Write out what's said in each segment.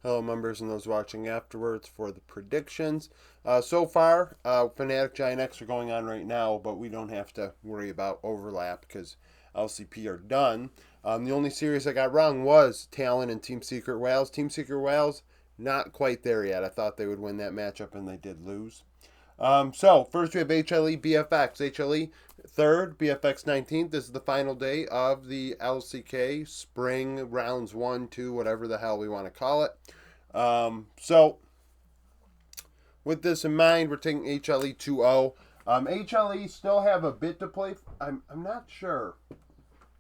Hello, members and those watching afterwards for the predictions. So far, Fnatic Giant X are going on right now, but we don't have to worry about overlap because LCP are done. The only series I got wrong was Talon and Team Secret Whales. Team Secret Whales, not quite there yet. I thought they would win that matchup, and they did lose. So first we have HLE BFX. HLE third, BFX 19th. This is the final day of the LCK spring rounds 1, 2, whatever the hell we want to call it. So with this in mind, we're taking HLE 2-0. HLE still have a bit to play. I'm not sure.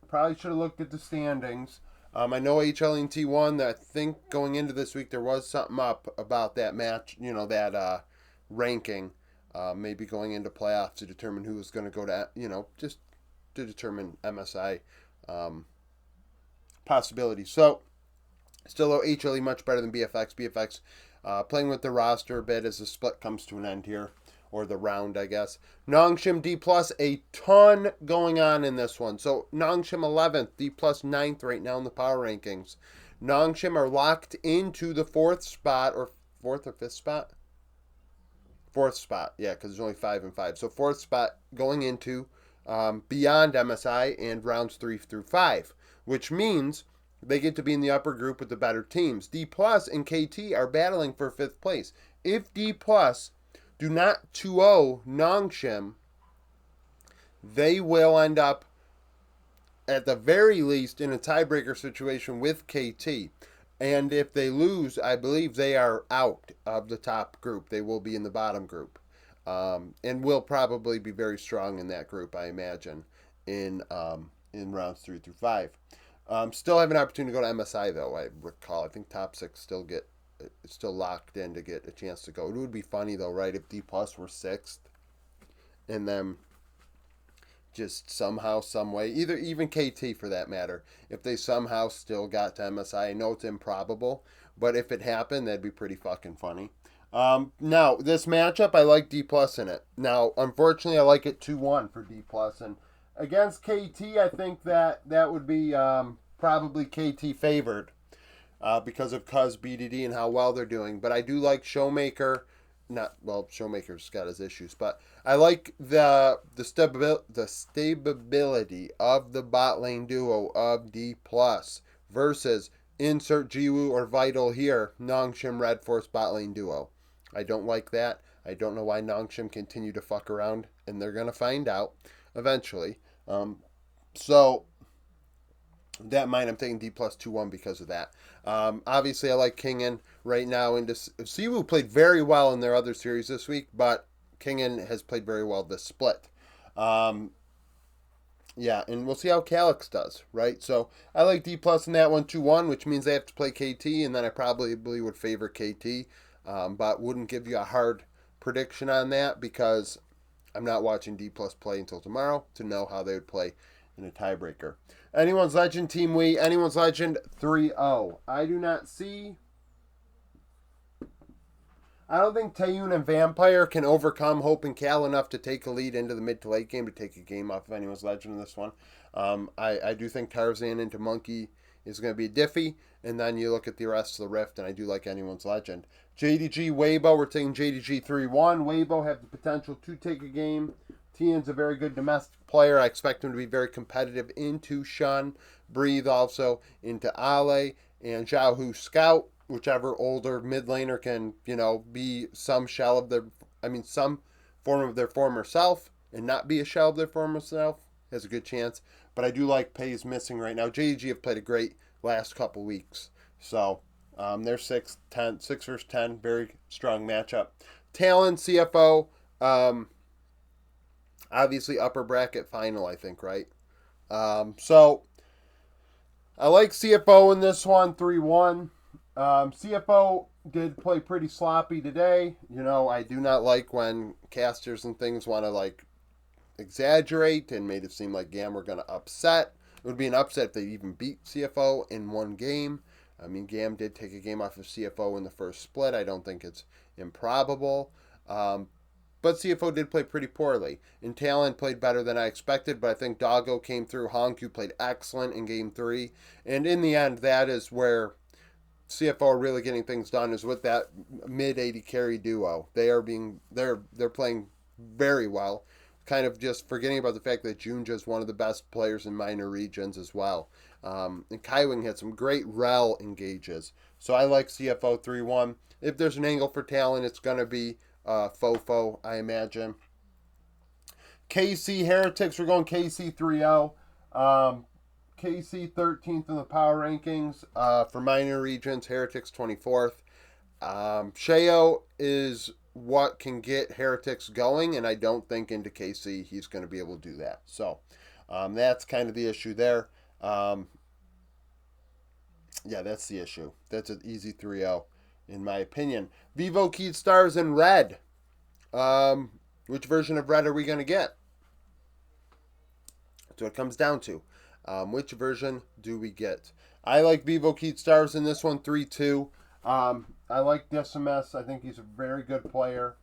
Probably should have looked at the standings. I know HLE and T1. I think going into this week there was something up about that match. That ranking. Maybe going into playoffs to determine who was going to go to, just to determine MSI possibilities. So, still though, HLE much better than BFX. BFX playing with the roster a bit as the split comes to an end here, or the round, I guess. Nongshim D+, a ton going on in this one. So, Nongshim 11th, D+ 9th right now in the power rankings. Nongshim are locked into the 4th spot, or 4th or 5th spot? Fourth spot, yeah, because there's only 5 and 5. So fourth spot going into beyond MSI and rounds 3 through 5, which means they get to be in the upper group with the better teams. D Plus and KT are battling for 5th place. If D Plus do not 2-0 Nongshim, they will end up at the very least in a tiebreaker situation with KT. And if they lose, I believe they are out of the top group. They will be in the bottom group. And will probably be very strong in that group, I imagine, in rounds 3 through 5. Still have an opportunity to go to MSI, though, I recall. I think top 6 still locked in to get a chance to go. It would be funny, though, right, if D Plus were 6th and then just somehow, some way, even KT for that matter, if they somehow still got to MSI. I know it's improbable, but if it happened, that'd be pretty fucking funny. Now, this matchup, I like D plus in it. Now, unfortunately, I like it 2-1 for D plus, and against KT, I think that would be probably KT favored because of Cuz BDD and how well they're doing. But I do like Showmaker. Not well, Showmaker's got his issues, but I like the stability of the bot lane duo of D plus versus insert Jiwoo or Vital here, Nongshim Red Force bot lane duo. I don't like that. I don't know why Nongshim continue to fuck around, and they're gonna find out eventually. So that mine, I'm taking D plus 2-1 because of that. Obviously, I like Kingen right now. Siwoo played very well in their other series this week, but Kingen has played very well this split. Yeah, and we'll see how Calyx does, right? So I like D plus in that one 2-1, which means they have to play KT, and then I probably would favor KT, but wouldn't give you a hard prediction on that because I'm not watching D plus play until tomorrow to know how they would play in a tiebreaker. Anyone's Legend Team Wii, Anyone's Legend 3-0. I don't think Taeyun and Vampire can overcome Hope and Cal enough to take a lead into the mid to late game to take a game off of Anyone's Legend in this one. I do think Tarzan into Monkey is going to be a diffy, and then you look at the rest of the Rift, and I do like Anyone's Legend. JDG Weibo, we're taking JDG 3-1. Weibo have the potential to take a game. Tian's a very good domestic player. I expect him to be very competitive into Shun. Breathe also into Ale and Zhao Hu Scout, whichever older mid laner can, be some some form of their former self and not be a shell of their former self, has a good chance. But I do like Pei's missing right now. JDG have played a great last couple weeks. So they're 6 versus 10, very strong matchup. Talon, CFO, obviously upper bracket final, I think, right? So I like CFO in this one, 3-1. CFO did play pretty sloppy today. I do not like when casters and things want to exaggerate and made it seem like GAM were going to upset. It would be an upset if they even beat CFO in one game. I mean, GAM did take a game off of CFO in the first split. I don't think it's improbable. But CFO did play pretty poorly. And Talon played better than I expected, but I think Doggo came through. Hanku played excellent in Game 3. And in the end, that is where CFO are really getting things done is with that mid 80 carry duo. They're playing very well. Kind of just forgetting about the fact that Junja is one of the best players in minor regions as well. And Kaiwing had some great rel engages. So I like CFO 3-1. If there's an angle for talent, it's going to be Fofo, I imagine. KC Heretics, we're going KC 3-0. KC 13th in the power rankings for minor regions, Heretics 24th. Sheo is what can get Heretics going, and I don't think into KC he's going to be able to do that. So that's kind of the issue there. Yeah, that's the issue. That's an easy 3-0, in my opinion. Vivo Keyed Stars in red. Which version of red are we going to get? That's what it comes down to. Which version do we get? I like Vivo Keyed Stars in this one, 3-2. I like DiStefano. I think he's a very good player.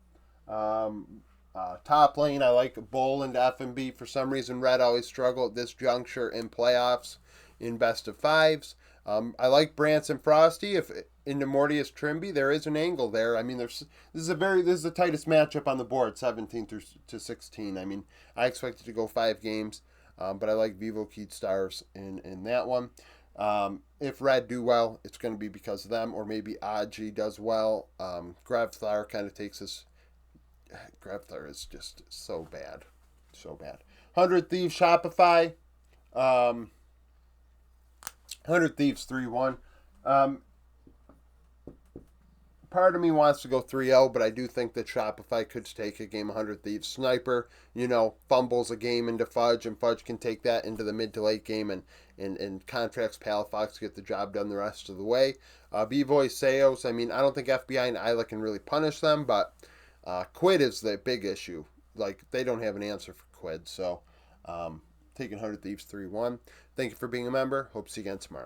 Top lane, I like Bull and F&B. For some reason, red always struggle at this juncture in playoffs in best of fives. I like Branson Frosty. If into Mortius Trimby, there is an angle there. I mean, this is the tightest matchup on the board, 17 to 16. I mean, I expect it to go 5 games, but I like Vivo Keyed Stars in that one. If Red do well, it's going to be because of them, or maybe Aji does well. Grabthar kind of takes this. Grabthar is just so bad, so bad. 100 Thieves Shopify. 100 Thieves 3-1. Part of me wants to go 3-0, but I do think that Shopify could take a game. 100 Thieves Sniper, fumbles a game into Fudge, and Fudge can take that into the mid to late game and contracts Palafox to get the job done the rest of the way. B-Voice Seos, I mean, I don't think FBI and Isla can really punish them, but Quid is the big issue. Like, they don't have an answer for Quid, so taking 100 Thieves 3-1. Thank you for being a member. Hope to see you again tomorrow.